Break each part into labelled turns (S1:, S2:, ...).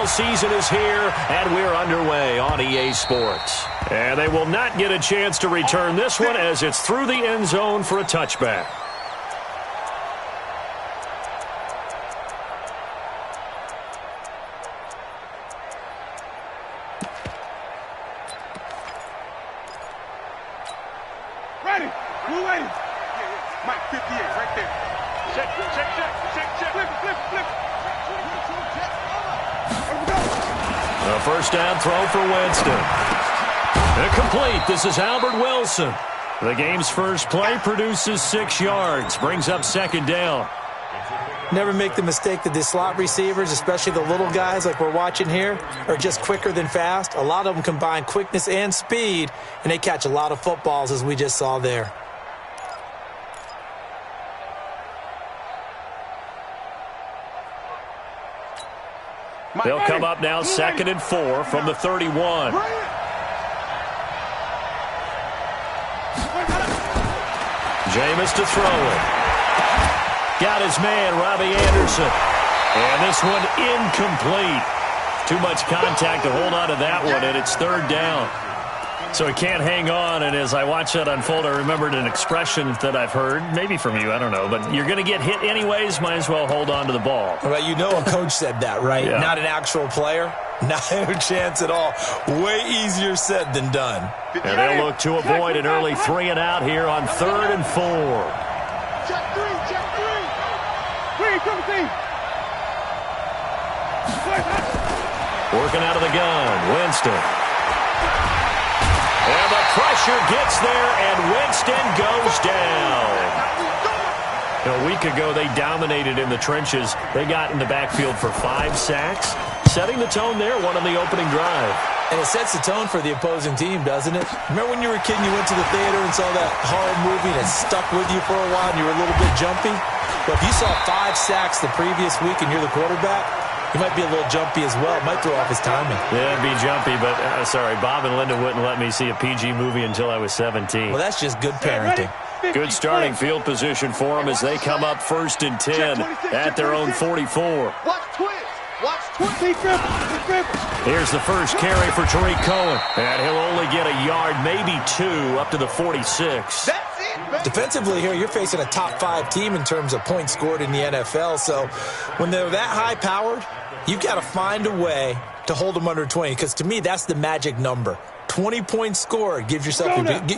S1: NFL season is here, and we're underway on EA Sports. And they will not get a chance to return this one as it's through the end zone for a touchback.
S2: Ready. We're waiting. Mike 58 right there. Check. Flip.
S1: A first down throw for Winston. Incomplete. This is Albert Wilson. The game's first play produces 6 yards. Brings up second down.
S3: Never make the mistake that the slot receivers, especially the little guys like we're watching here, are just quicker than fast. A lot of them combine quickness and speed, and they catch a lot of footballs, as we just saw there.
S1: They'll come up now, 2nd and 4 from the 31. Jameis to throw it. Got his man, Robbie Anderson. And this one incomplete. Too much contact to hold on to that one, and it's 3rd down. So he can't hang on, and as I watch that unfold, I remembered an expression that I've heard, maybe from you, I don't know, but you're going to get hit anyways, might as well hold on to the ball.
S3: Well, you know a coach said that, right?
S1: Yeah.
S3: Not an actual player. Not a chance at all. Way easier said than done.
S1: And they'll look to avoid an early 3 and out here on 3rd and 4.
S2: Check three. Come see.
S1: Working out of the gun, Winston. And the pressure gets there, and Winston goes down. A week ago, they dominated in the trenches. They got in the backfield for 5 sacks, setting the tone there, one on the opening drive.
S3: And it sets the tone for the opposing team, doesn't it? Remember when you were a kid and you went to the theater and saw that horror movie and it stuck with you for a while and you were a little bit jumpy? Well, if you saw 5 sacks the previous week and you're the quarterback, he might be a little jumpy as well. It might throw off his timing.
S1: Yeah, it'd be jumpy, but sorry, Bob and Linda wouldn't let me see a PG movie until I was 17.
S3: Well, that's just good parenting.
S1: Good starting field position for them as they come up 1st and 10 at their own 44.
S2: Watch twins.
S1: Here's the first carry for Tariq Cohen, and he'll only get a yard, maybe 2, up to the 46.
S2: That's it.
S3: Defensively here, you're facing a top 5 team in terms of points scored in the NFL. So when they're that high-powered, you've got to find a way to hold them under 20, because to me, that's the magic number. 20 points scored gives yourself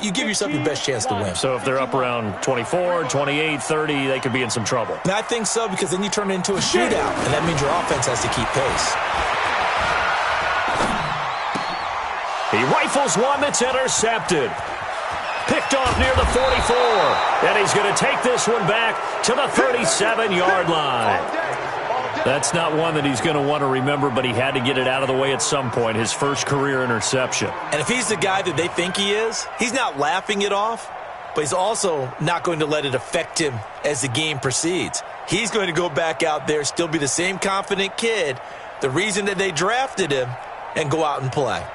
S3: you give yourself your best chance to win.
S1: So if they're up around 24, 28, 30, they could be in some trouble.
S3: And I think so, because then you turn it into a shootout, and that means your offense has to keep pace.
S1: He rifles one that's intercepted. Picked off near the 44. And he's going to take this one back to the 37-yard line. That's not one that he's going to want to remember, but he had to get it out of the way at some point, his first career interception.
S3: And if he's the guy that they think he is, he's not laughing it off, but he's also not going to let it affect him as the game proceeds. He's going to go back out there, still be the same confident kid, the reason that they drafted him, and go out and play.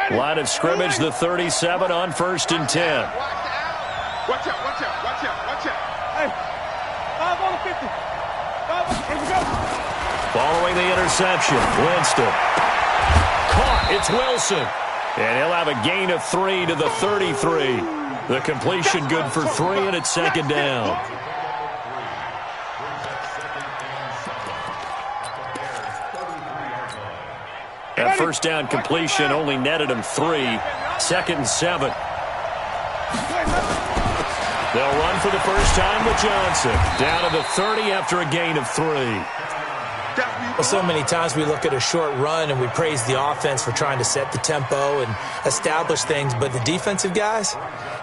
S1: Line of scrimmage, the 37 on 1st and 10.
S2: Watch out. Hey, 5 on the 50.
S1: Following the interception, Winston. Caught, it's Wilson. And he'll have a gain of 3 to the 33. The completion good for 3, and it's 2nd down. That first down completion only netted him 3. 2nd and 7. They'll run for the first time with Johnson. Down to the 30 after a gain of 3.
S3: Well, so many times we look at a short run and we praise the offense for trying to set the tempo and establish things, but the defensive guys,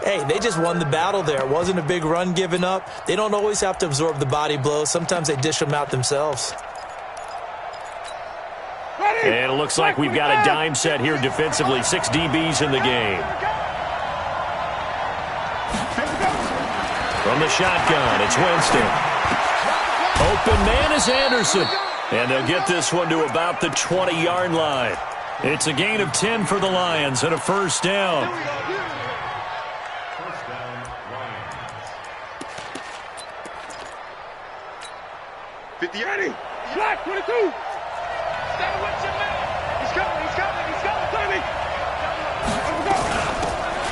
S3: hey, they just won the battle there. It wasn't a big run given up. They don't always have to absorb the body blows. Sometimes they dish them out themselves.
S1: And it looks like we've got a dime set here defensively. 6 DBs in the game. From the shotgun, it's Winston. Open man is Anderson. And they'll get this one to about the 20-yard line. It's a gain of 10 for the Lions and a first down.
S2: Ready. Flat 22.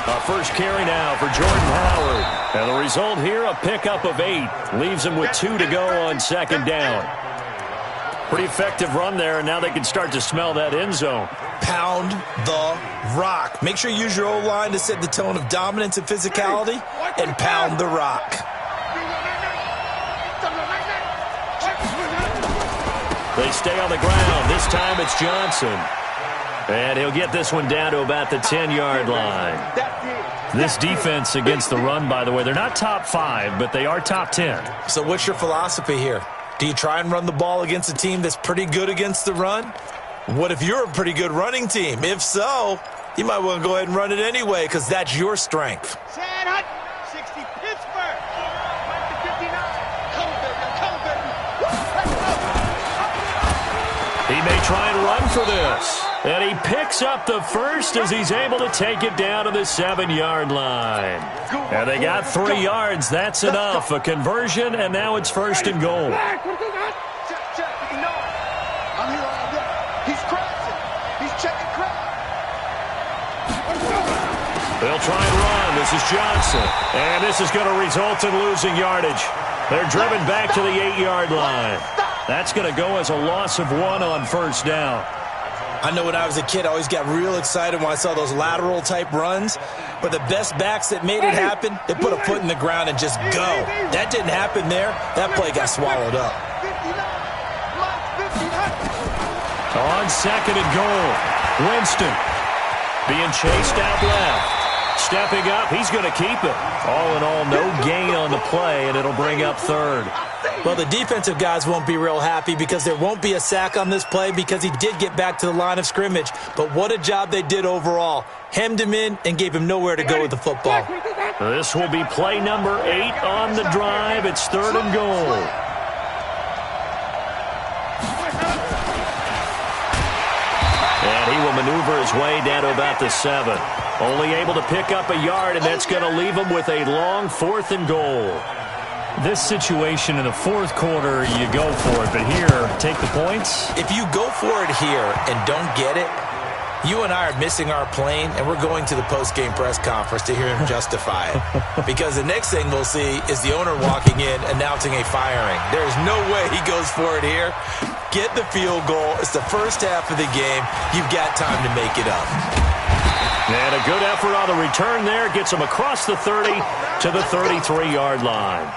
S1: A first carry now for Jordan Howard. And the result here, a pickup of 8. Leaves him with 2 to go on second down. Pretty effective run there, and now they can start to smell that end zone.
S3: Pound the rock. Make sure you use your O-line to set the tone of dominance and physicality, and pound the rock.
S1: They stay on the ground. This time it's Johnson. And he'll get this one down to about the 10-yard line. This defense against the run, by the way, they're not top 5, but they are top 10.
S3: So what's your philosophy here? Do you try and run the ball against a team that's pretty good against the run? What if you're a pretty good running team? If so, you might want to go ahead and run it anyway because that's your strength.
S2: 60 Pittsburgh.
S1: He may try and run for this. And he picks up the first as he's able to take it down to the 7-yard line. And they got 3 yards. That's enough. A conversion, and now it's first and goal. They'll try and run. This is Johnson. And this is going to result in losing yardage. They're driven back to the 8-yard line. That's going to go as a loss of 1 on first down.
S3: I know when I was a kid, I always got real excited when I saw those lateral-type runs. But the best backs that made it happen, they put a foot in the ground and just go. That didn't happen there. That play got swallowed up.
S1: On second and goal, Winston being chased out left. Stepping up, he's going to keep it. All in all, no gain on the play, and it'll bring up third.
S3: Well, the defensive guys won't be real happy because there won't be a sack on this play because he did get back to the line of scrimmage. But what a job they did overall. Hemmed him in and gave him nowhere to go with the football.
S1: This will be play number 8 on the drive. It's third and goal. And he will maneuver his way down to about the 7. Only able to pick up a yard, and that's going to leave him with a long 4th and goal. This situation in the fourth quarter, you go for it. But here, take the points.
S3: If you go for it here and don't get it, you and I are missing our plane, and we're going to the post-game press conference to hear him justify it. Because the next thing we'll see is the owner walking in announcing a firing. There's no way he goes for it here. Get the field goal. It's the first half of the game. You've got time to make it up.
S1: And a good effort on the return there. Gets him across the 30 to the 33-yard line.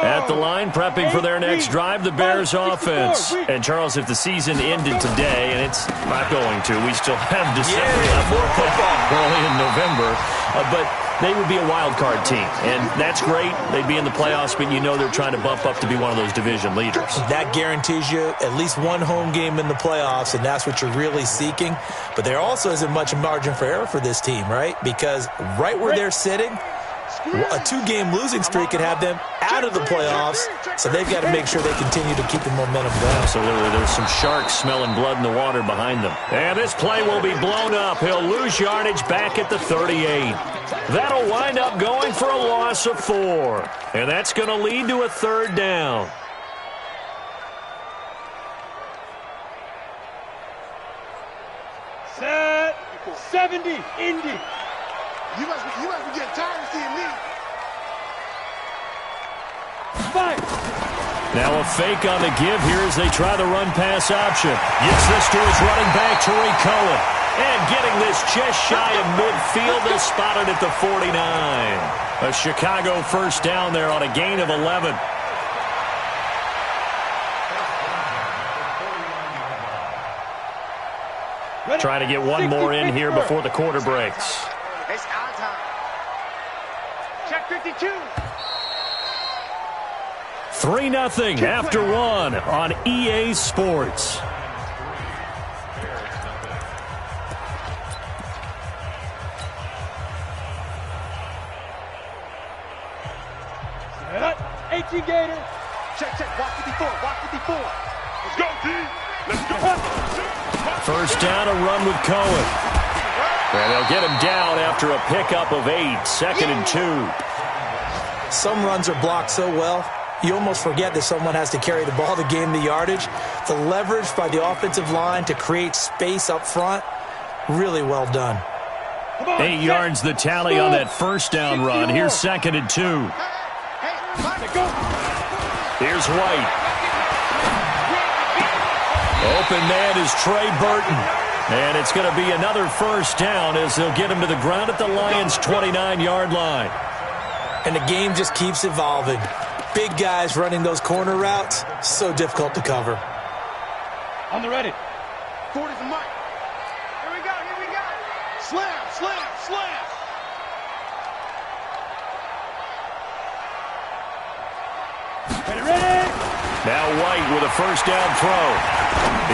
S1: At the line, prepping for their next drive, the Bears offense. And, Charles, if the season ended today, and it's not going to, we still have December left,
S3: more football
S1: early in November, but they would be a wild card team. And that's great. They'd be in the playoffs, but you know they're trying to bump up to be one of those division leaders.
S3: That guarantees you at least one home game in the playoffs, and that's what you're really seeking. But there also isn't much margin for error for this team, right? Because right where they're sitting, a 2-game losing streak could have them out of the playoffs, so they've got to make sure they continue to keep the momentum going.
S1: Absolutely. There's some sharks smelling blood in the water behind them. And this play will be blown up. He'll lose yardage back at the 38. That'll wind up going for a loss of 4. And that's going to lead to a third down.
S2: Set 70, Indy. You must be getting tired of seeing me. Fight.
S1: Now a fake on the give here as they try the run-pass option. Gets this to his running back, Tariq Cohen. And getting this just shy of midfield, is spotted at the 49. A Chicago first down there on a gain of 11. Trying to get one more in here before the quarter breaks.
S2: It's our time. Check 52.
S1: 3-0 after 1 on EA Sports.
S2: Set up. 18 Gator. Check. Walk 54. Let's go, D. Let's go.
S1: First down, a run with Cohen. And they'll get him down after a pickup of 8, 2nd and 2.
S3: Some runs are blocked so well, you almost forget that someone has to carry the ball to gain the yardage. The leverage by the offensive line to create space up front, really well done.
S1: 8 yards the tally on that first down run. Here's 2nd and 2. Here's White. Open man is Trey Burton. And it's going to be another first down as they'll get him to the ground at the Lions' 29-yard line.
S3: And the game just keeps evolving. Big guys running those corner routes, so difficult to cover.
S2: On the ready. 40's the mark. Here we go, here we go. Slam, slam, slam. Ready?
S1: Now White with a first down throw.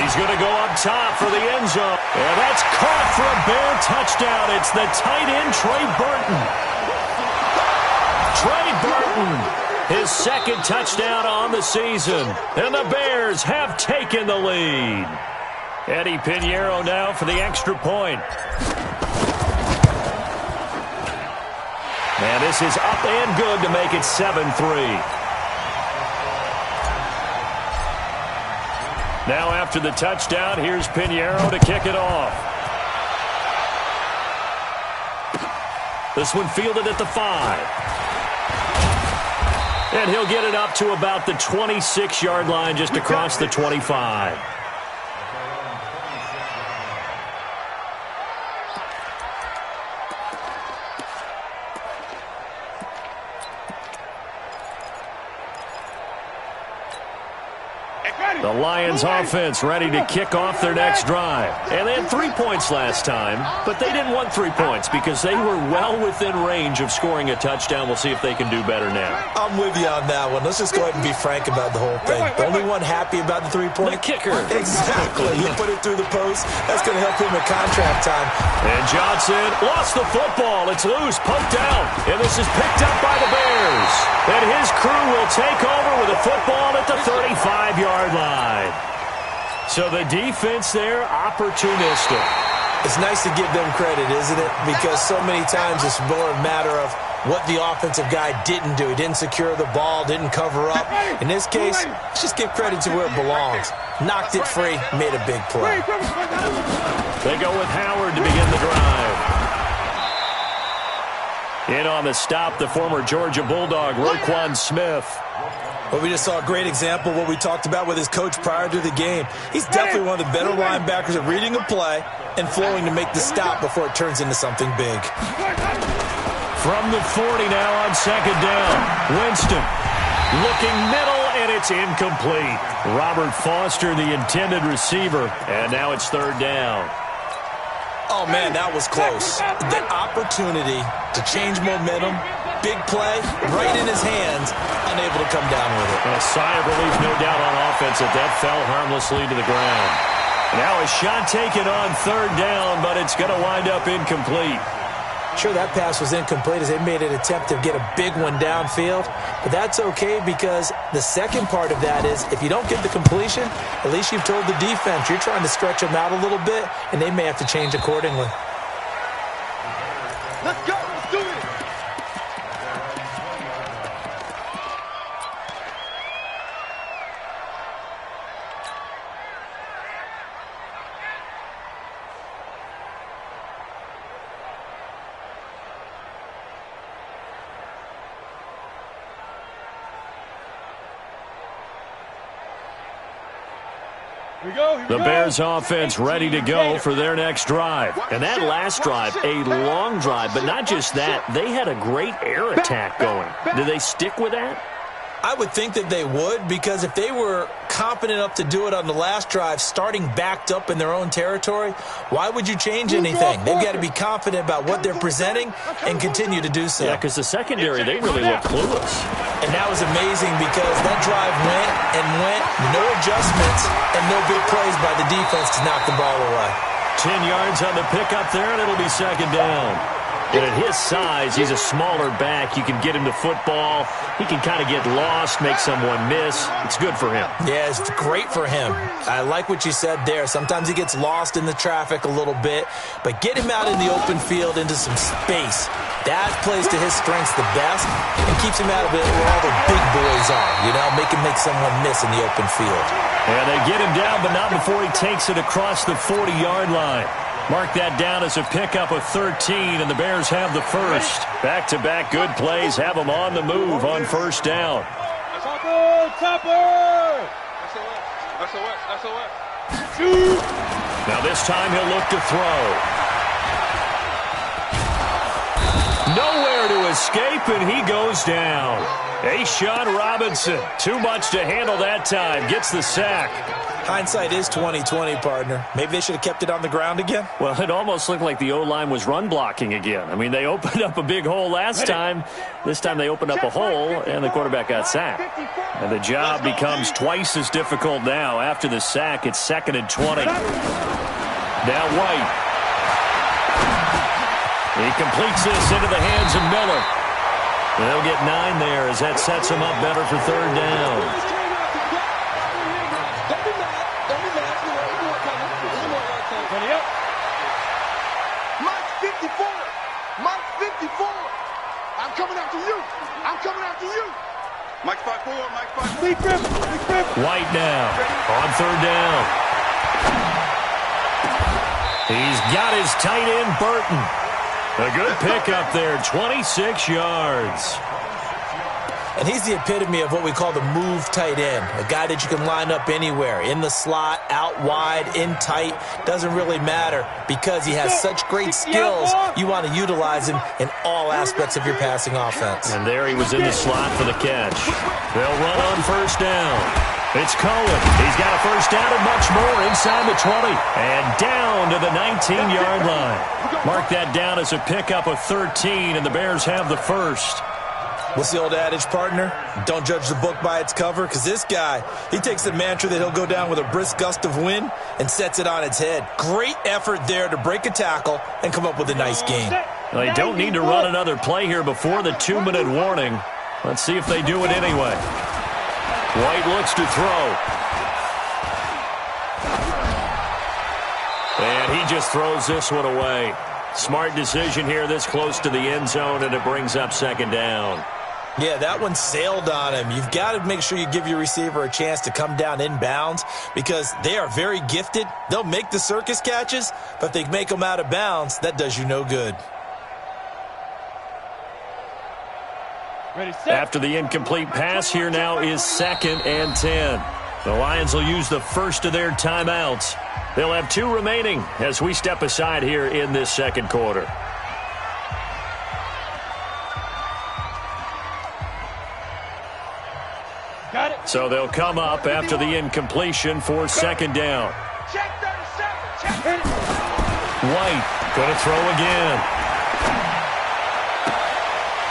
S1: He's going to go up top for the end zone. And that's caught for a Bear touchdown. It's the tight end, Trey Burton. Trey Burton, his 2nd touchdown on the season. And the Bears have taken the lead. Eddie Pinheiro now for the extra point. And this is up and good to make it 7-3. Now after the touchdown, here's Pinheiro to kick it off. This one fielded at the 5. And he'll get it up to about the 26-yard line just across the 25. The Lions offense ready to kick off their next drive. And they had 3 points last time, but they didn't want 3 points because they were well within range of scoring a touchdown. We'll see if they can do better now.
S3: I'm with you on that one. Let's just go ahead and be frank about the whole thing. The only one happy about the 3-point?
S1: The kicker.
S3: Exactly. You put it through the post. That's going to help him at contract time.
S1: And Johnson lost the football. It's loose, poked out. And this is picked up by the Bears. And his crew will take over with a football at the 35-yard line. So the defense there, opportunistic.
S3: It's nice to give them credit, isn't it? Because so many times it's more a matter of what the offensive guy didn't do. He didn't secure the ball, didn't cover up. In this case, let's just give credit to where it belongs. Knocked it free, made a big play.
S1: They go with Howard to begin the drive. In on the stop, the former Georgia Bulldog, Roquan Smith.
S3: Well, we just saw a great example of what we talked about with his coach prior to the game. He's definitely one of the better linebackers at reading a play and flowing to make the stop before it turns into something big.
S1: From the 40 now on 2nd down. Winston looking middle, and it's incomplete. Robert Foster, the intended receiver, and now it's 3rd down.
S3: Oh, man, that was close. The opportunity to change momentum, big play, right in his hands, unable to come down with it.
S1: And a sigh of relief, no doubt, on offense that fell harmlessly to the ground. Now a shot taken on 3rd down, but it's going to wind up incomplete.
S3: Sure, that pass was incomplete as they made an attempt to get a big one downfield, but that's okay because the second part of that is if you don't get the completion, at least you've told the defense you're trying to stretch them out a little bit, and they may have to change accordingly.
S2: Let's go. Let's do it.
S1: The Bears offense ready to go for their next drive. And that last drive, a long drive, but not just that. They had a great air attack going. Do they stick with that?
S3: I would think that they would, because if they were confident enough to do it on the last drive, starting backed up in their own territory, why would you change anything? They've got to be confident about what they're presenting and continue to do so.
S1: Yeah, because the secondary, they really look clueless.
S3: And that was amazing because that drive went and went, no adjustments, and no big plays by the defense to knock the ball away.
S1: 10 yards on the pickup there, and it'll be 2nd down. And at his size, he's a smaller back. You can get him to football. He can kind of get lost, make someone miss. It's good for him.
S3: Yeah, it's great for him. I like what you said there. Sometimes he gets lost in the traffic a little bit, but get him out in the open field into some space. That plays to his strengths the best and keeps him out of it where all the big boys are, you know, make someone miss in the open field.
S1: And they get him down, but not before he takes it across the 40-yard line. Mark that down as a pickup of 13, and the Bears have the first. Back-to-back good plays have them on the move on first down. Now this time he'll look to throw. Nowhere to escape, and he goes down. Sean Robinson, too much to handle that time, gets the sack.
S3: Hindsight is 20/20, partner. Maybe they should have kept it on the ground again.
S1: Well, it almost looked like the O-line was run blocking again. I mean, they opened up a big hole last time. This time they opened up a hole, and the quarterback got sacked. And the job becomes twice as difficult now. After the sack, it's 2nd and 20. Now White. He completes this into the hands of Miller. And they'll get 9 there as that sets him up better for 3rd down.
S2: Mike 5-4, Mike 5-4.
S1: White now on 3rd down. He's got his tight end, Burton. A good pickup there, 26 yards.
S3: And he's the epitome of what we call the move tight end, a guy that you can line up anywhere, in the slot, out wide, in tight, doesn't really matter because he has such great skills. You want to utilize him in all aspects of your passing offense.
S1: And there he was in the slot for the catch. They'll run on first down. It's Cohen. He's got a first down and much more inside the 20. And down to the 19-yard line. Mark that down as a pickup of 13, and the Bears have the first.
S3: What's the old adage, partner? Don't judge the book by its cover, because this guy, he takes the mantra that he'll go down with a brisk gust of wind and sets it on its head. Great effort there to break a tackle and come up with a nice gain.
S1: They don't need to run another play here before the 2-minute warning. Let's see if they do it anyway. White looks to throw. And he just throws this one away. Smart decision here this close to the end zone, and it brings up 2nd down.
S3: Yeah, that one sailed on him. You've got to make sure you give your receiver a chance to come down inbounds because they are very gifted. They'll make the circus catches, but if they make them out of bounds, that does you no good.
S2: Ready, set.
S1: After the incomplete pass, here now is 2nd and 10. The Lions will use the first of their timeouts. They'll have 2 remaining as we step aside here in this 2nd quarter.
S2: Got it.
S1: So they'll come up after the incompletion for 2nd down.
S2: Check 37. Check it.
S1: White going to throw again.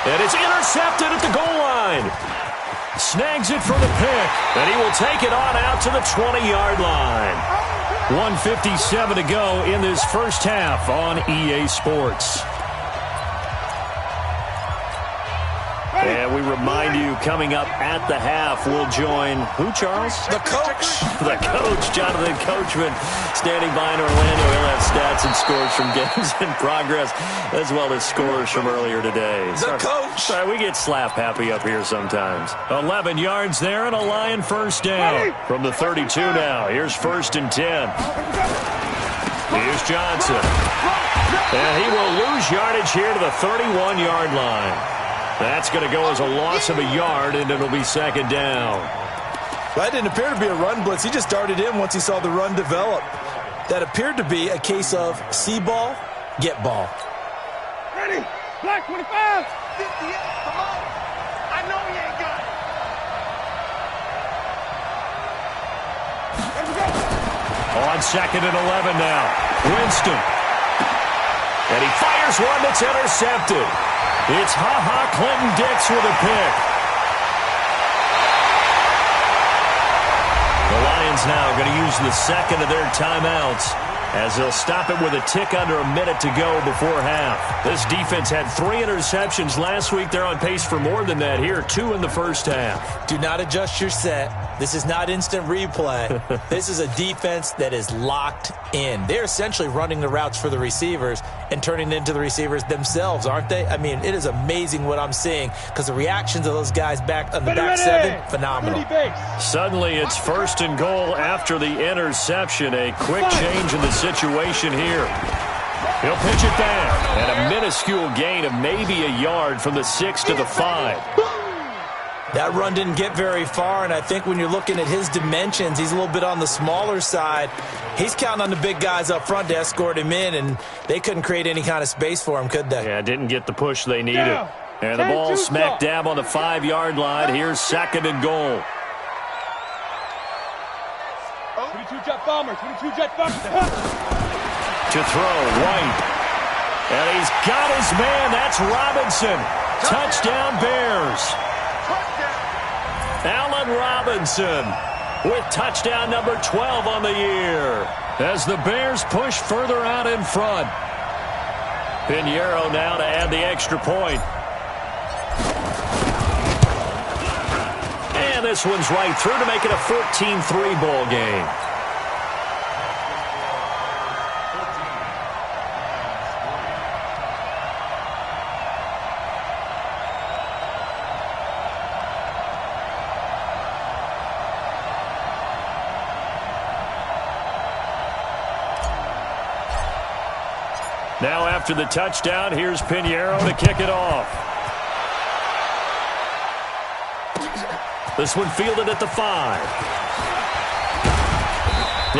S1: And it's intercepted at the goal line. Snags it for the pick, and he will take it on out to the 20-yard line. 1:57 to go in this first half on EA Sports. And we remind you, coming up at the half, we'll join who, Charles?
S3: The coach.
S1: The coach, Jonathan Coachman, standing by in Orlando. He'll have stats and scores from games in progress, as well as scores from earlier today.
S3: The coach.
S1: Sorry, we get slap happy up here sometimes. 11 yards there and a Lion first down. From the 32 now, here's 1st and 10. Here's Johnson. And he will lose yardage here to the 31-yard line. That's going to go as a loss of a yard, and it'll be 2nd down.
S3: That didn't appear to be a run blitz. He just darted in once he saw the run develop. That appeared to be a case of see ball, get ball.
S2: Ready. Black 25. 58. Come on. I know he ain't got it. Let's go.
S1: On 2nd and 11 now. Winston. And he fires one that's intercepted. It's Ha-Ha Clinton-Dix with a pick. The Lions now going to use the 2nd of their timeouts as they'll stop it with a tick under a minute to go before half. This defense had 3 interceptions last week. They're on pace for more than that here, 2 in the first half.
S3: Do not adjust your set. This is not instant replay. This is a defense that is locked in. They're essentially running the routes for the receivers and turning into the receivers themselves, aren't they? I mean, it is amazing what I'm seeing because the reactions of those guys back on the back seven, phenomenal.
S1: Suddenly it's 1st and goal after the interception. A quick change in the situation here. He'll pitch it back. And a minuscule gain of maybe a yard from the 6 to the 5.
S3: That run didn't get very far, and I think when you're looking at his dimensions, he's a little bit on the smaller side. He's counting on the big guys up front to escort him in, and they couldn't create any kind of space for him, could they?
S1: Yeah, didn't get the push they needed. And the ball smack dab on the 5-yard line. Here's 2nd and goal.
S2: 22-jet bomber, 22-jet bomber.
S1: To throw, White. And he's got his man. That's Robinson. Touchdown, Bears. Allen Robinson with touchdown number 12 on the year as the Bears push further out in front. Pinheiro now to add the extra point. And this one's right through to make it a 14-3 ball game. Now after the touchdown, here's Pinheiro to kick it off. This one fielded at the 5.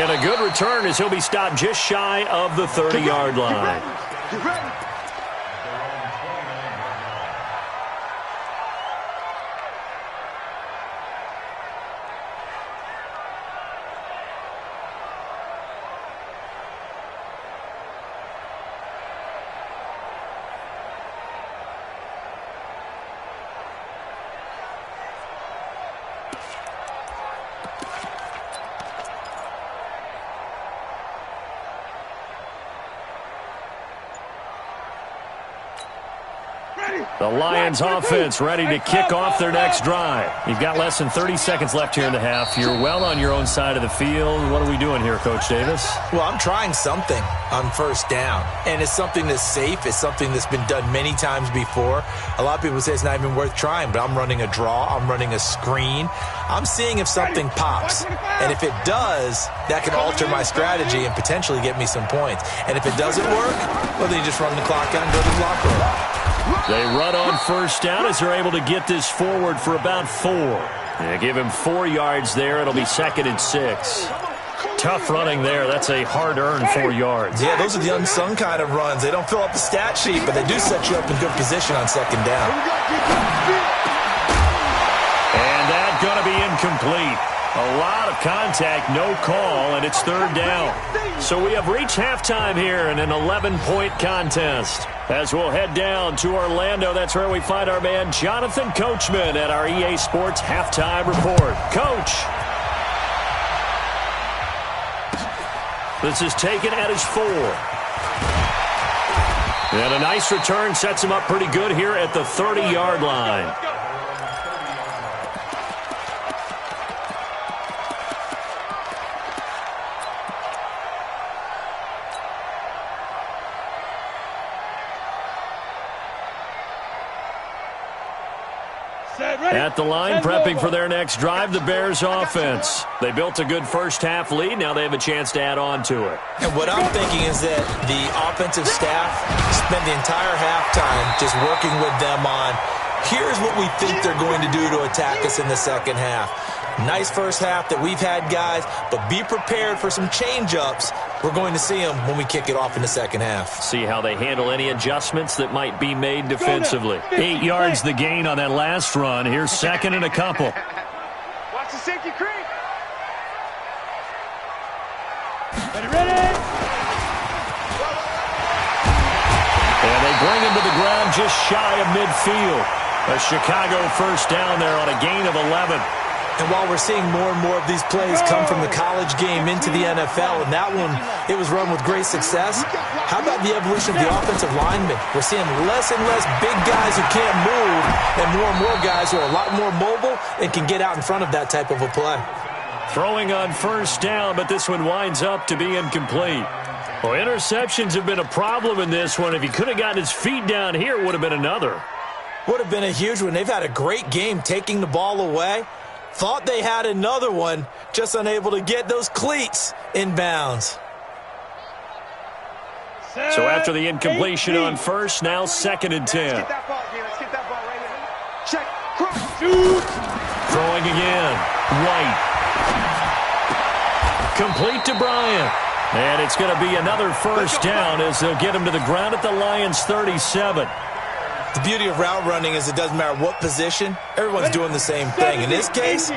S1: And a good return as he'll be stopped just shy of the 30-yard line. The Lions offense ready to kick off their next drive. You've got less than 30 seconds left here in the half. You're well on your own side of the field. What are we doing here, Coach Davis?
S3: Well, I'm trying something on 1st down, and it's something that's safe. It's something that's been done many times before. A lot of people say it's not even worth trying, but I'm running a draw. I'm running a screen. I'm seeing if something pops, and if it does, that can alter my strategy and potentially get me some points. And if it doesn't work, well, then you just run the clock out and go to the locker room.
S1: They run on 1st down as they're able to get this forward for about 4. They give him 4 yards there. It'll be 2nd and 6. Tough running there. That's a hard-earned 4 yards.
S3: Yeah, those are the unsung kind of runs. They don't fill up the stat sheet, but they do set you up in good position on 2nd down.
S1: And that's going to be incomplete. A lot of contact, no call, and it's 3rd down. So we have reached halftime here in an 11-point contest. As we'll head down to Orlando, that's where we find our man Jonathan Coachman at our EA Sports Halftime Report. Coach. This is taken at his 4. And a nice return sets him up pretty good here at the 30-yard line. At the line, prepping for their next drive, the Bears offense. They built a good 1st half lead. Now they have a chance to add on to it.
S3: And what I'm thinking is that the offensive staff spent the entire halftime just working with them on, here's what we think they're going to do to attack us in the 2nd half. Nice 1st half that we've had, guys, but be prepared for some change-ups. We're going to see them when we kick it off in the 2nd half.
S1: See how they handle any adjustments that might be made defensively. 8 yards the gain on that last run. Here's 2nd and a couple.
S2: Watch the safety creep. Ready.
S1: And they bring him to the ground just shy of midfield. A Chicago 1st down there on a gain of 11.
S3: And while we're seeing more and more of these plays come from the college game into the NFL, and that one, it was run with great success, how about the evolution of the offensive linemen? We're seeing less and less big guys who can't move and more guys who are a lot more mobile and can get out in front of that type of a play.
S1: Throwing on first down, but this one winds up to be incomplete. Well, interceptions have been a problem in this one. If he could have gotten his feet down here, it would have been another.
S3: Would have been a huge one. They've had a great game taking the ball away. Thought they had another one, just unable to get those cleats in bounds.
S1: So after the incompletion on first, now 2nd and 10.
S2: Let's get that ball again. Let's get that ball right here. Check. Cross. Shoot.
S1: Throwing again. White. Complete to Bryant. And it's going to be another first down as they'll get him to the ground at the Lions' 37.
S3: The beauty of route running is it doesn't matter what position. Everyone's doing the same thing. In this case,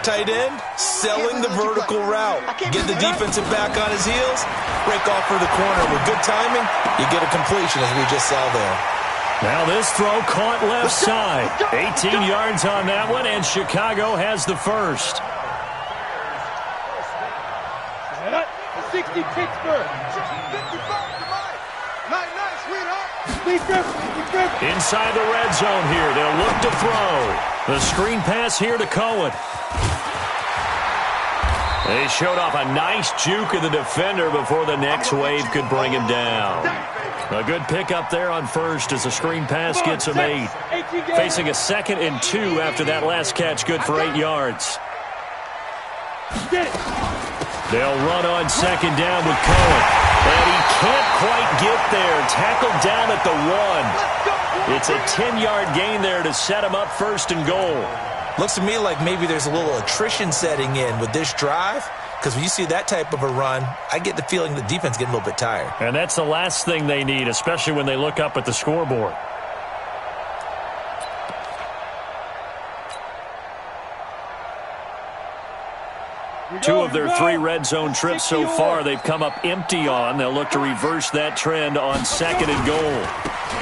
S3: tight end, selling the vertical route. Get the defensive back on his heels, break off for the corner. With good timing, you get a completion, as we just saw there.
S1: Now this throw caught left side. 18 yards on that one, and Chicago has the first.
S2: 60 Pittsburgh. 55 Night, sweetheart.
S1: Inside the red zone here. They'll look to throw. The screen pass here to Cohen. They showed off a nice juke of the defender before the next wave could bring him down. A good pickup there on first as the screen pass gets him 8. Facing a 2nd and 2 after that last catch, good for 8 yards. They'll run on 2nd down with Cohen. And he can't quite get there. Tackled down at the 1. It's a 10-yard gain there to set him up 1st and goal.
S3: Looks to me like maybe there's a little attrition setting in with this drive, because when you see that type of a run, I get the feeling the defense getting a little bit tired.
S1: And that's the last thing they need, especially when they look up at the scoreboard. Two of their 3 red zone trips so far, they've come up empty on. They'll look to reverse that trend on 2nd and goal.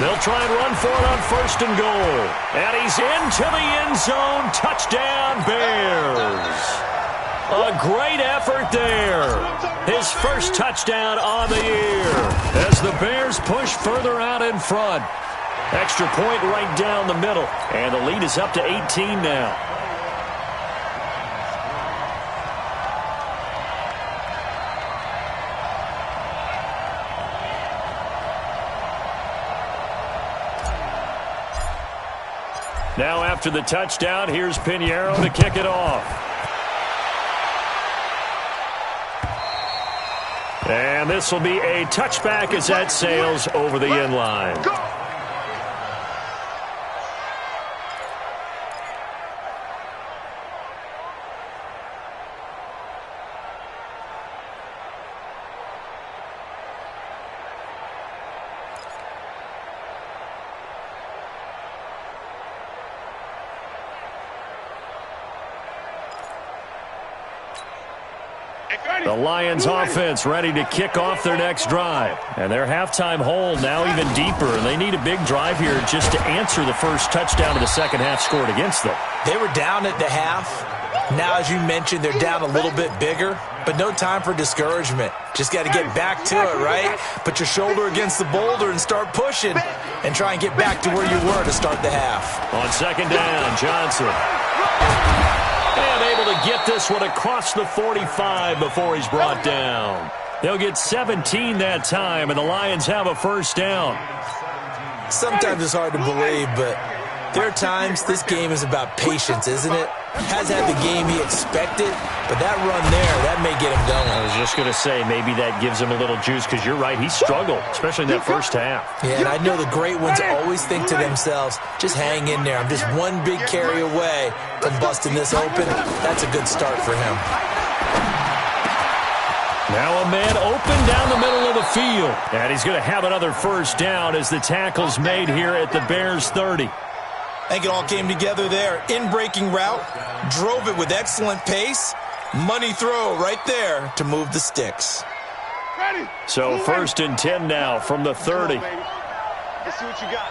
S1: They'll try and run for it on 1st and goal. And he's into the end zone. Touchdown, Bears. A great effort there. His first touchdown on the year as the Bears push further out in front. Extra point right down the middle. And the lead is up to 18 now. Now after the touchdown, here's Pinheiro to kick it off. And this will be a touchback as that sails over the end line. The Lions offense ready to kick off their next drive. And their halftime hole now even deeper. And they need a big drive here just to answer the first touchdown of the second half scored against them.
S3: They were down at the half. Now, as you mentioned, they're down a little bit bigger. But no time for discouragement. Just got to get back to it, right? Put your shoulder against the boulder and start pushing. And try and get back to where you were to start the half.
S1: On 2nd down, Johnson. And able to get this one across the 45 before he's brought down. They'll get 17 that time, and the Lions have a first down.
S3: Sometimes it's hard to believe, but there are times this game is about patience, isn't it? Has had the game he expected, but that run there, that may get him going.
S1: I was just going to say, maybe that gives him a little juice, because you're right, he struggled, especially in that first half.
S3: Yeah, and I know the great ones always think to themselves, just hang in there. I'm just one big carry away from busting this open. That's a good start for him.
S1: Now a man open down the middle of the field. And he's going to have another first down as the tackle's made here at the Bears 30.
S3: I think it all came together there. In-breaking route, drove it with excellent pace. Money throw right there to move the sticks.
S1: So 1st and 10 now from the 30.
S2: Let's see what you got.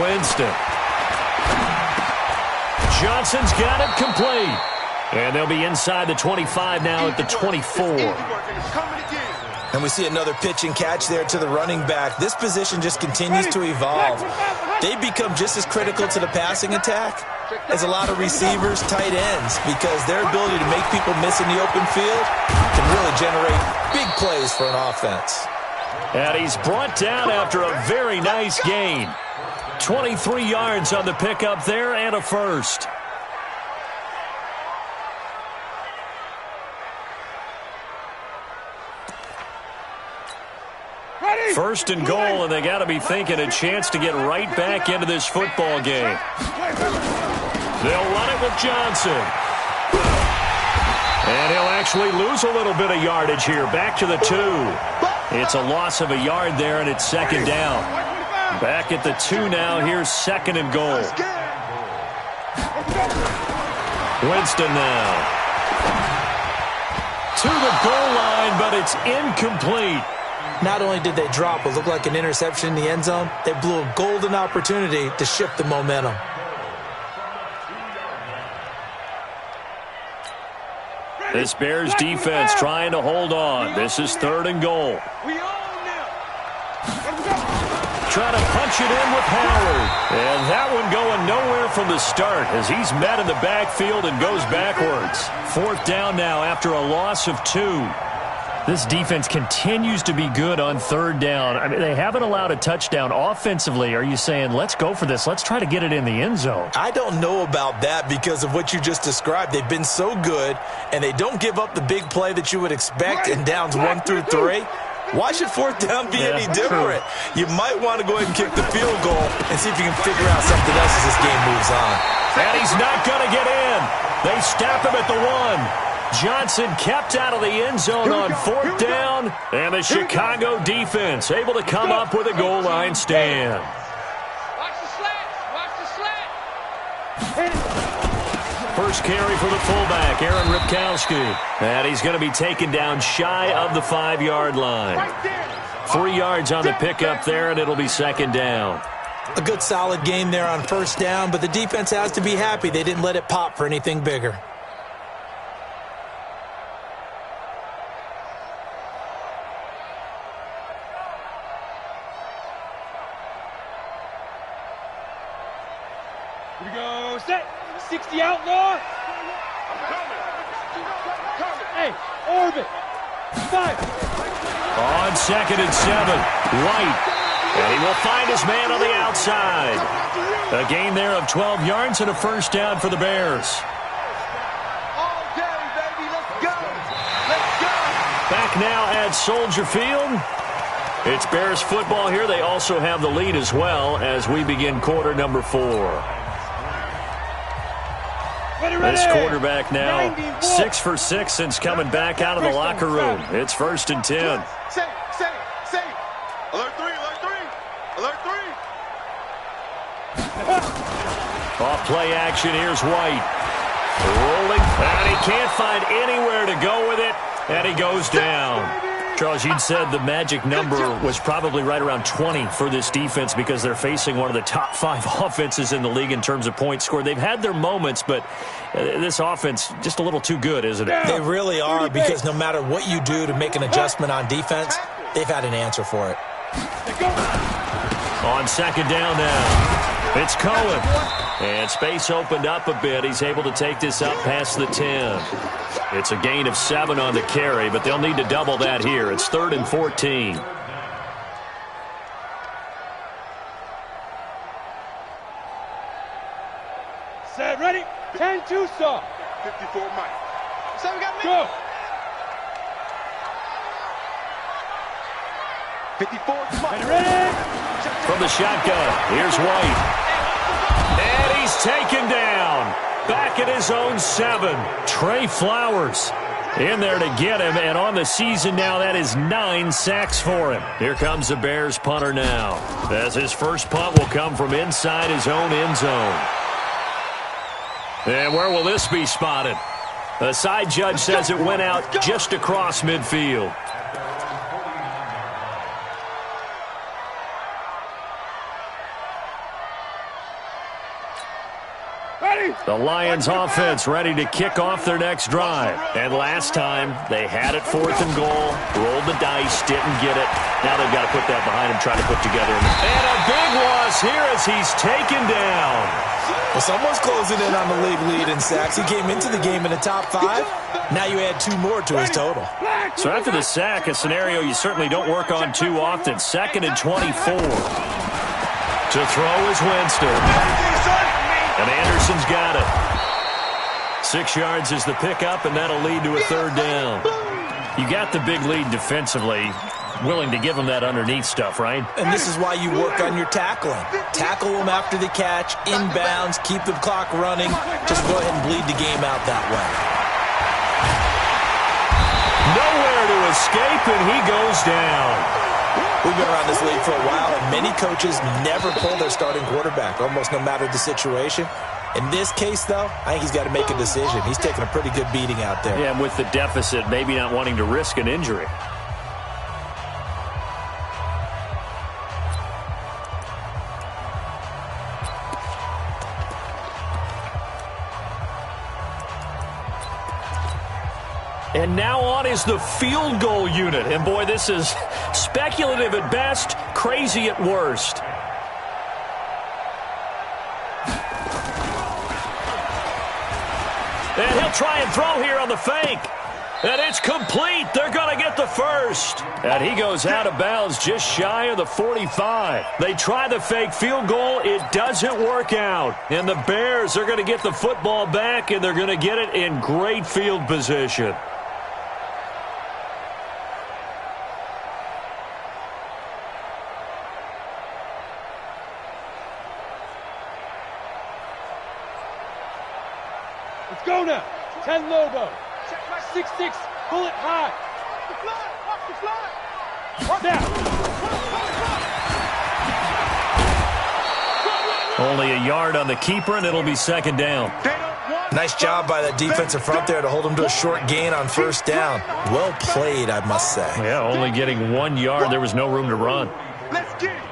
S1: Winston. Johnson's got it complete. And they'll be inside the 25 now at the 24.
S3: And we see another pitch and catch there to the running back. This position just continues to evolve. They become just as critical to the passing attack as a lot of receivers, tight ends, because their ability to make people miss in the open field can really generate big plays for an offense.
S1: And he's brought down after a very nice gain. 23 yards on the pickup there and a first. First and goal, and they got to be thinking a chance to get right back into this football game. They'll run it with Johnson. And he'll actually lose a little bit of yardage here. Back to the 2. It's a loss of a yard there, and it's second down. Back at the 2 now. Here's second and goal. Winston now. To the goal line, but it's incomplete.
S3: Not only did they drop what looked like an interception in the end zone, they blew a golden opportunity to shift the momentum.
S1: This Bears defense trying to hold on. This is third and goal. Trying to punch it in with Howard. And that one going nowhere from the start as he's met in the backfield and goes backwards. Fourth down now after a loss of 2. This defense continues to be good on third down. I mean, they haven't allowed a touchdown offensively. Are you saying, let's go for this? Let's try to get it in the end zone.
S3: I don't know about that because of what you just described. They've been so good, and they don't give up the big play that you would expect in downs 1 through 3. Why should fourth down be any different? You might want to go ahead and kick the field goal and see if you can figure out something else as this game moves on.
S1: And he's not going to get in. They stop him at the 1. Johnson kept out of the end zone on fourth down, and the Chicago defense able to come up with a goal line stand.
S2: Watch the slant. Watch the slant.
S1: First carry for the fullback, Aaron Ripkowski. And he's going to be taken down shy of the 5-yard line. 3 yards on the pickup there, and it'll be second down.
S3: A good solid game there on first down, but the defense has to be happy they didn't let it pop for anything bigger.
S2: Here we go. Set. 60 outlaw. Hey, orbit. 5.
S1: On second and 7, White. And he will find his man on the outside. A gain there of 12 yards and a first down for the Bears.
S2: All day, baby. Let's go. Let's go.
S1: Back now at Soldier Field. It's Bears football here. They also have the lead as well as we begin quarter number 4. This quarterback now 6 for 6 since coming back out of the locker room. It's first and 10.
S2: Say. Alert 3. Alert 3.
S1: Off play action, here's White. Rolling, and he can't find anywhere to go with it, and he goes down. Charles, you'd said the magic number was probably right around 20 for this defense because they're facing one of the top 5 offenses in the league in terms of points scored. They've had their moments, but this offense just a little too good, isn't it?
S3: They really are, because no matter what you do to make an adjustment on defense, they've had an answer for it.
S1: On second down now, it's Cohen. And space opened up a bit. He's able to take this up past the 10. It's a gain of 7 on the carry, but they'll need to double that here. It's third and 14.
S2: Set. Ready. 10-2 saw. 54 Mike. So we got me. Go. 54 Mike. Ready.
S1: From the shotgun, here's White. And he's taken down. Back at his own 7. Trey Flowers in there to get him. And on the season now, that is 9 sacks for him. Here comes the Bears punter now, as his first punt will come from inside his own end zone. And where will this be spotted? The side judge says it went out just across midfield. The Lions offense ready to kick off their next drive. And last time, they had it 4th and goal, rolled the dice, didn't get it. Now they've got to put that behind them, try to put together. And a big loss here as he's taken down.
S3: Well, someone's closing in on the league lead in sacks. He came into the game in the top 5. Now you add 2 more to his total.
S1: So after the sack, a scenario you certainly don't work on too often. 2nd and 24. To throw is Winston. And Anderson's got it. 6 yards is the pickup, and that'll lead to a 3rd down. You got the big lead defensively. Willing to give him that underneath stuff, right?
S3: And this is why you work on your tackling. Tackle them after the catch, inbounds, keep the clock running. Just go ahead and bleed the game out that way.
S1: Nowhere to escape, and he goes down.
S3: We've been around this league for a while, and many coaches never pull their starting quarterback, almost no matter the situation. In this case, though, I think he's got to make a decision. He's taking a pretty good beating out there.
S1: Yeah, and with the deficit, maybe not wanting to risk an injury. And now on is the field goal unit. And, boy, this is speculative at best, crazy at worst. And he'll try and throw here on the fake. And it's complete. They're going to get the first. And he goes out of bounds just shy of the 45. They try the fake field goal. It doesn't work out. And the Bears are going to get the football back, and they're going to get it in great field position.
S2: Let's go now. 10 Lobo. 6-6. Pull it high. Now.
S1: Only a yard on the keeper, and it'll be 2nd down.
S3: Nice job by that defensive front there to hold him to a short gain on 1st down. Well played, I must say.
S1: Yeah, only getting 1 yard. There was no room to run.
S2: Let's get it.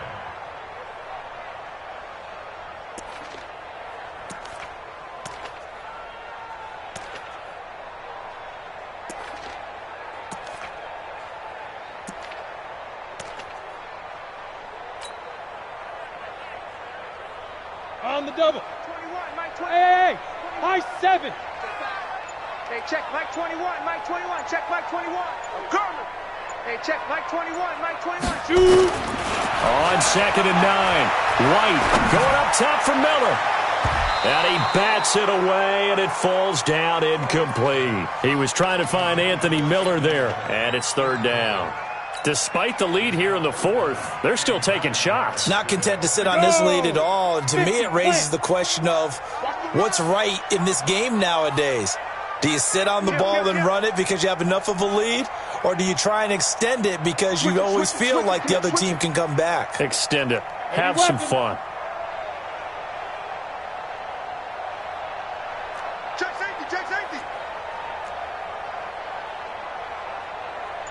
S2: On the double.
S4: 21, Mike 21.
S2: Hey, high 7.
S4: Hey, check Mike 21, Mike 21. Check Mike 21. I'm coming. Hey, check Mike 21, Mike 21.
S2: Shoot.
S1: On 2nd and 9. White going up top for Miller. And he bats it away, and it falls down incomplete. He was trying to find Anthony Miller there, and it's 3rd down. Despite the lead here in the 4th, they're still taking shots.
S3: Not content to sit on this lead at all. And to me, it raises the question of what's right in this game nowadays. Do you sit on the ball and run it because you have enough of a lead? Or do you try and extend it because you always feel like the other team can come back?
S1: Extend it. Have some fun.
S2: Check safety, check safety.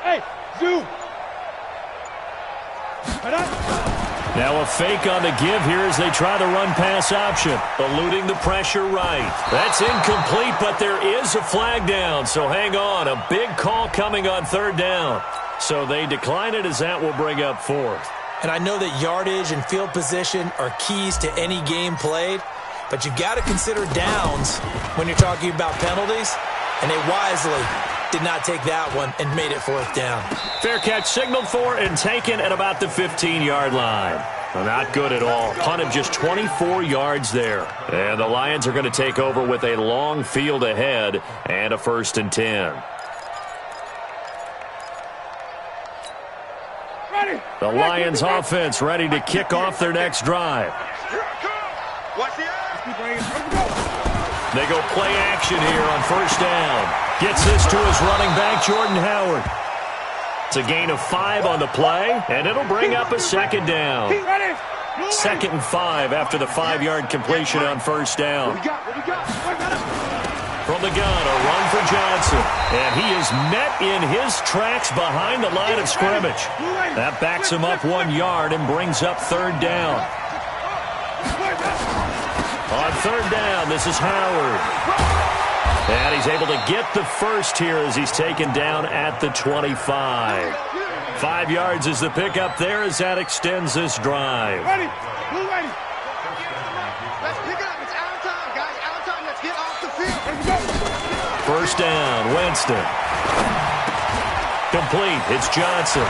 S2: Hey, zoom.
S1: Now a fake on the give here as they try the run-pass option. Eluding the pressure right. That's incomplete, but there is a flag down, so hang on. A big call coming on 3rd down. So they decline it as that will bring up 4th.
S3: And I know that yardage and field position are keys to any game played, but you've got to consider downs when you're talking about penalties, and they wisely did not take that one and made it 4th down.
S1: Fair catch signaled for and taken at about the 15-yard line. Well, not good at all. Punt of just 24 yards there. And the Lions are going to take over with a long field ahead and a 1st and 10.
S2: Ready.
S1: The Lions offense ready to kick off their next drive.
S2: Watch the
S1: They go play action here on 1st down. Gets this to his running back, Jordan Howard. It's a gain of 5 on the play, and it'll bring up a 2nd down. 2nd and 5 after the 5-yard completion on 1st down. From the gun, a run for Johnson. And he is met in his tracks behind the line of scrimmage. That backs him up 1 yard and brings up 3rd down. On third down, this is Howard. And he's able to get the first here as he's taken down at the 25. 5 yards is the pickup there as that extends this drive.
S2: Ready. Blue ready. Let's pick it up. It's out of time, guys. Out of time. Let's get off the field. Let's go.
S1: First down, Winston. Complete. It's Johnson.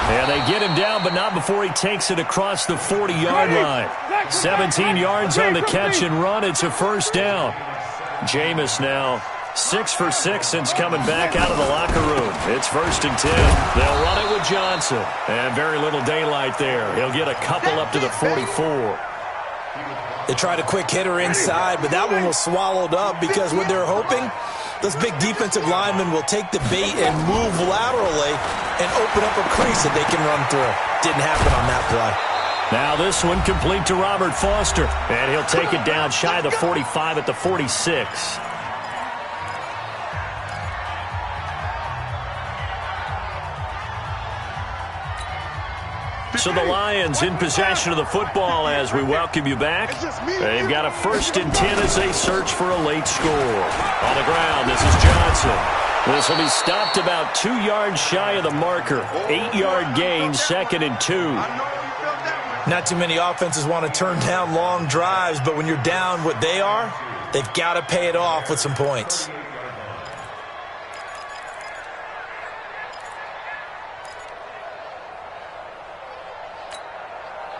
S1: And they get him down, but not before he takes it across the 40-yard line. 17 yards on the catch and run. It's a first down. Jameis now 6 for 6 since coming back out of the locker room. It's 1st and 10. They'll run it with Johnson. And very little daylight there. He'll get a couple up to the 44.
S3: They tried a quick hitter inside, but that one was swallowed up because what they're hoping, those big defensive linemen will take the bait and move laterally and open up a crease that they can run through. Didn't happen on that play.
S1: Now this one complete to Robert Foster. And he'll take it down shy of the 45 at the 46. So the Lions in possession of the football as we welcome you back. They've got a 1st and 10 as they search for a late score. On the ground, this is Johnson. This will be stopped about 2 yards shy of the marker. 8-yard gain, 2nd and 2.
S3: Not too many offenses want to turn down long drives, but when you're down what they are, they've got to pay it off with some points.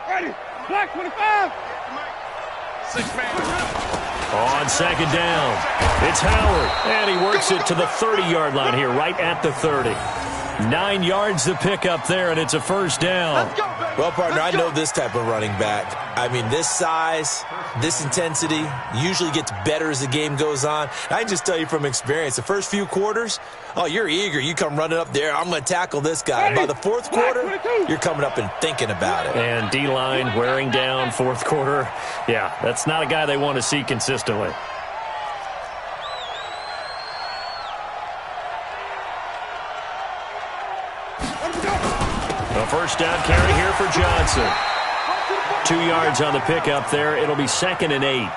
S2: Ready. Black 25. 6-man.
S1: On 2nd down, it's Howard. And he works it to the 30-yard line here, right at the 30. 9 yards to pick up there, and it's a first down.
S3: Well, partner, I know this type of running back. I mean, this size, this intensity usually gets better as the game goes on. I can just tell you from experience, the first few quarters, oh, you're eager. You come running up there, I'm going to tackle this guy. By the 4th quarter, you're coming up and thinking about it.
S1: And D-line wearing down 4th quarter. Yeah, that's not a guy they want to see consistently. A first down carry here for Johnson. 2 yards on the pickup there. It'll be 2nd and 8.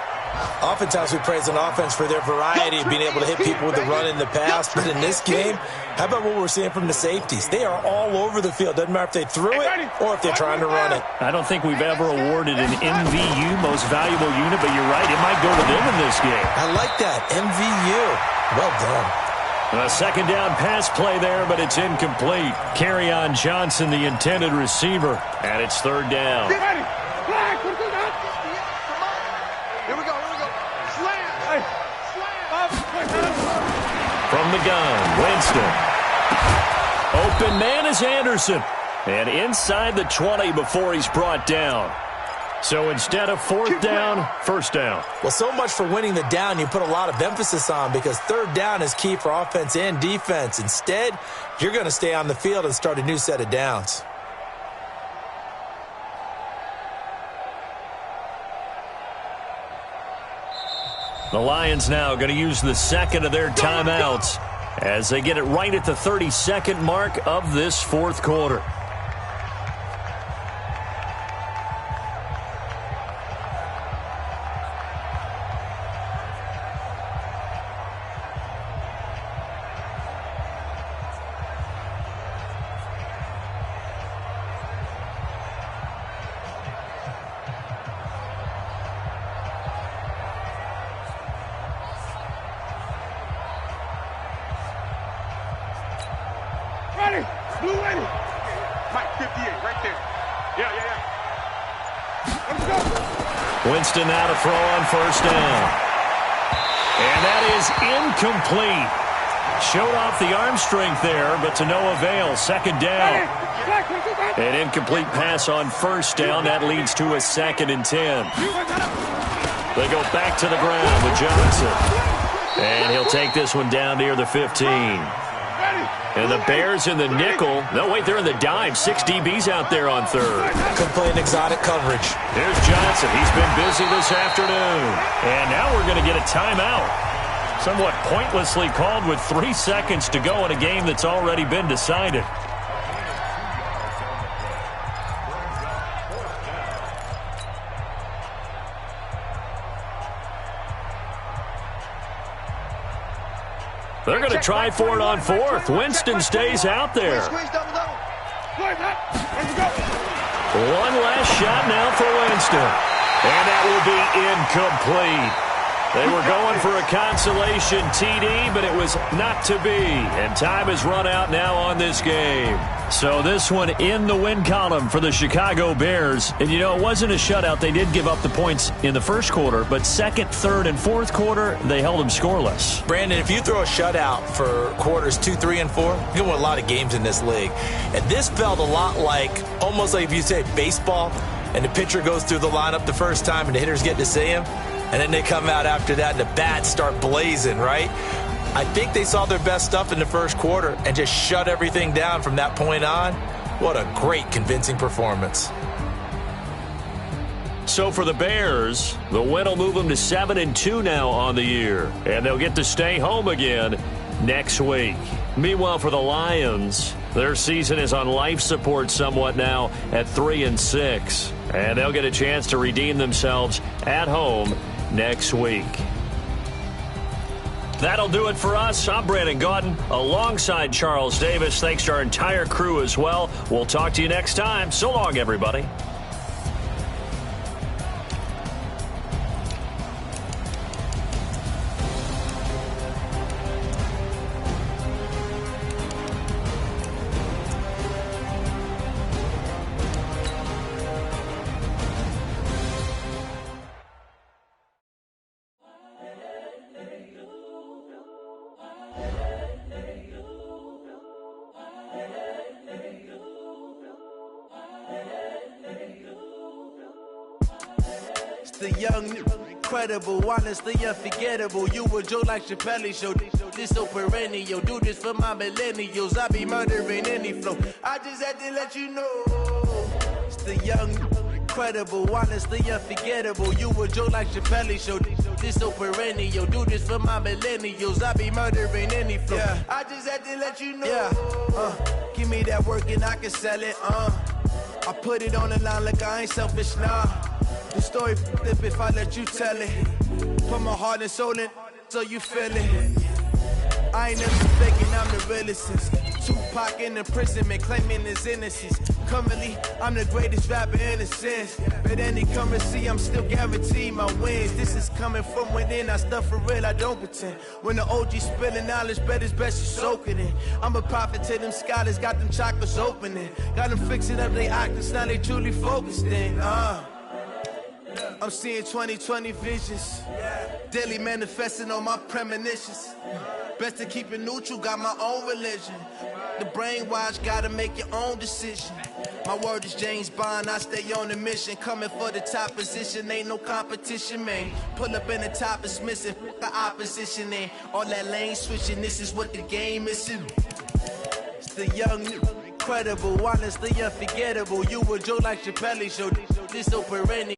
S3: Oftentimes we praise an offense for their variety of being able to hit people with the run in the pass. But in this game, how about what we're seeing from the safeties? They are all over the field. Doesn't matter if they threw it or if they're trying to run it.
S1: I don't think we've ever awarded an MVU, most valuable unit, but you're right. It might go to them in this game.
S3: I like that. MVU. Well done.
S1: A 2nd down pass play there, but it's incomplete. Carry on Johnson, the intended receiver, and it's 3rd down.
S2: Get ready. Flag. Here we go. Slam.
S1: From the gun, Winston. Open man is Anderson. And inside the 20 before he's brought down. So instead of 4th down, 1st down.
S3: Well, so much for winning the down you put a lot of emphasis on because 3rd down is key for offense and defense. Instead, you're going to stay on the field and start a new set of downs.
S1: The Lions now going to use the 2nd of their timeouts as they get it right at the 32nd mark of this 4th quarter.
S2: Ready. Blue ready. Mike 58 right there. Yeah. Let's go.
S1: Winston now to throw on 1st down. And that is incomplete. Showed off the arm strength there, but to no avail. 2nd down. An incomplete pass on 1st down. That leads to a 2nd and 10. They go back to the ground with Johnson. And he'll take this one down near the 15. And the Bears in the nickel. No, wait, they're in the dime. 6 DBs out there on 3rd.
S3: Could play an exotic coverage.
S1: Here's Johnson. He's been busy this afternoon. And now we're going to get a timeout. Somewhat pointlessly called with 3 seconds to go in a game that's already been decided. They're going to try for it on fourth. Winston stays out there. One last shot now for Winston. And that will be incomplete. They were going for a consolation TD, but it was not to be. And time has run out now on this game. So this one in the win column for the Chicago Bears. And, you know, it wasn't a shutout. They did give up the points in the first quarter, but second, third, and fourth quarter, they held them scoreless.
S3: Brandon, if you throw a shutout for quarters 2, 3, and 4, you're going to win a lot of games in this league. And this felt a lot like, almost like if you say baseball, and the pitcher goes through the lineup the first time and the hitters get to see him, and then they come out after that and the bats start blazing, right? I think they saw their best stuff in the first quarter and just shut everything down from that point on. What a great, convincing performance.
S1: So for the Bears, the win will move them to 7-2 now on the year, and they'll get to stay home again next week. Meanwhile, for the Lions, their season is on life support somewhat now at 3-6, and they'll get a chance to redeem themselves at home next week. That'll do it for us. I'm Brandon Gaudin alongside Charles Davis. Thanks to our entire crew as well. We'll talk to you next time. So long, everybody.
S5: The young, incredible, honestly unforgettable. You a Joe like Chappelle show. This so perennial. Do this for my millennials. I be murdering any flow. I just had to let you know. It's the young, incredible, honestly unforgettable. You a Joe like Chappelle show. This so perennial. Do this for my millennials. I be murdering any flow. Yeah. I just had to let you know. Yeah. Give me that work and I can sell it. I put it on the line like I ain't selfish, nah. The story flip if I let you tell it. Put my heart and soul in so you feel it. I ain't never faking, I'm the realest since Tupac in imprisonment, claiming his innocence. Currently, I'm the greatest rapper in a sense. But any currency, I'm still guaranteed my wins. This is coming from within, I stuff for real, I don't pretend. When the OG spilling knowledge, bet it's best you soak it in. I'm a prophet to them scholars, got them chakras opening. Got them fixing up their octaves, now they truly focused in. I'm seeing 2020 visions, daily manifesting on my premonitions. Best to keep it neutral, got my own religion. The brainwash, gotta make your own decision. My word is James Bond, I stay on the mission. Coming for the top position, ain't no competition, man. Pull up in the top, it's missing, the opposition in. All that lane switching, this is what the game is. It's the young, incredible, honestly unforgettable. You a Joe like Chappelle show, this so perennial.